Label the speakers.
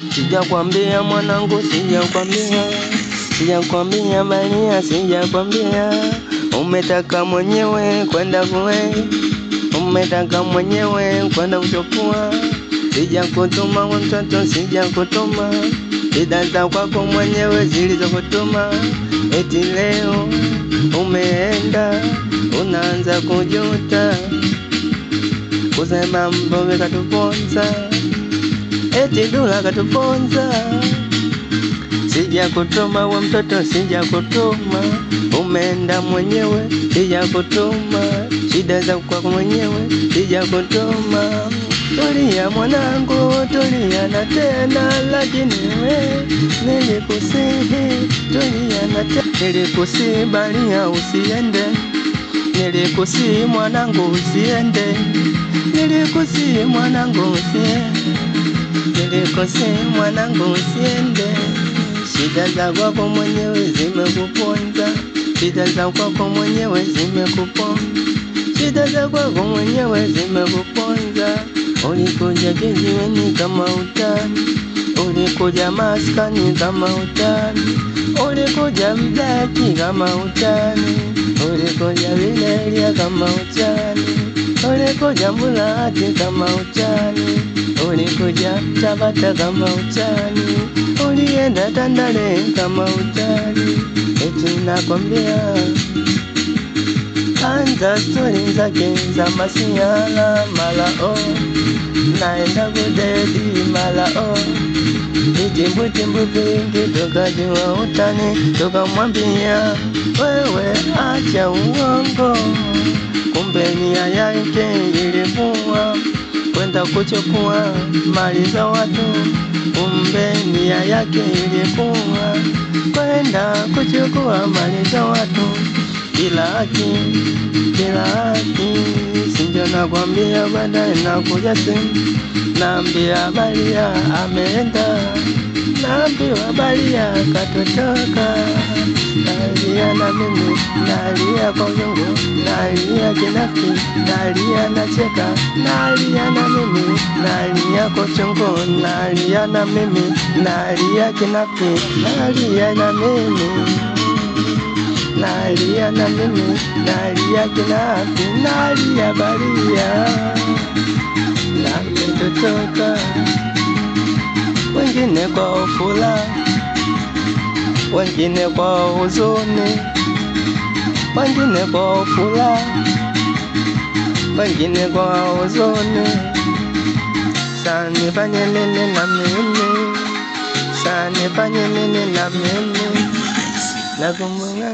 Speaker 1: Sijakwambia mwanangu, sijakwambia bania, sijakwambia. Umetaka mwenyewe kwenda umetaka mwenyewe kwenda kuchukua. Sijakutuma mtoto, sijakutuma. Bidhaa kwako mwenyewe zilizokutuma. Eti leo umeenda unaanza kujuta, kusema mbona katuponza, eti dula katuponza. Sijakutuma we mtoto, sijakutuma. Umeenda mwenyewe, sijakutuma. Shida za kwako mwenyewe, sijakutuma. Tulia mwanangu, tulia na tena, lakini we nilikusihi, tulia na tena. Nilikusihi bania usiende, nilikusihi mwanangu usiende, nilikusihi mwanangu usiende, nilikusihi mwanangu usiende. Shida za kwako mwenyewe zimekuponza, shida za kwako mwenyewe zimekuponza, shida za kwako mwenyewe zimekuponza. Ulikuja kijiweni kama utani, ulikuja maskani kama utani, ulikuja mdaki kama utani, ulikuja vilelia kama utani, ulikuja mbulati kama utani, ulikuja Tabata kama utani, ulienda Tandale kama utani. Eti nakwambia anza stori zake za masiala malao, naenda kudedi malao. Vitimbu vingi tukajua utani, tukamwambia wewe acha uongo. Kumbe nia yake ilikuwa kwenda kuchukua mali za watu. Kumbe nia yake ilikuwa kwenda kuchukua mali za watu. Bila haki, sinjo nakwambia baadaye nakuja simu, naambia balia ameenda, naambiwa balia katotoka. Nalia na mimi, nalia kwa uzungu, nalia kinafiki, nalia nacheka, nalia na mimi, nalia kwa chungu, nalia na mimi, nalia kinafiki, nalia na mimi, nalia na mimi, nalia kinafiki, nalia balia na kutotoka. Wengine kwa furaha, wengine kwa huzuni, wengine kwa furaha, wengine kwa huzuni. Sasa nifanye nini na mimi? Sasa nifanye nini na mimi? Nakumbuka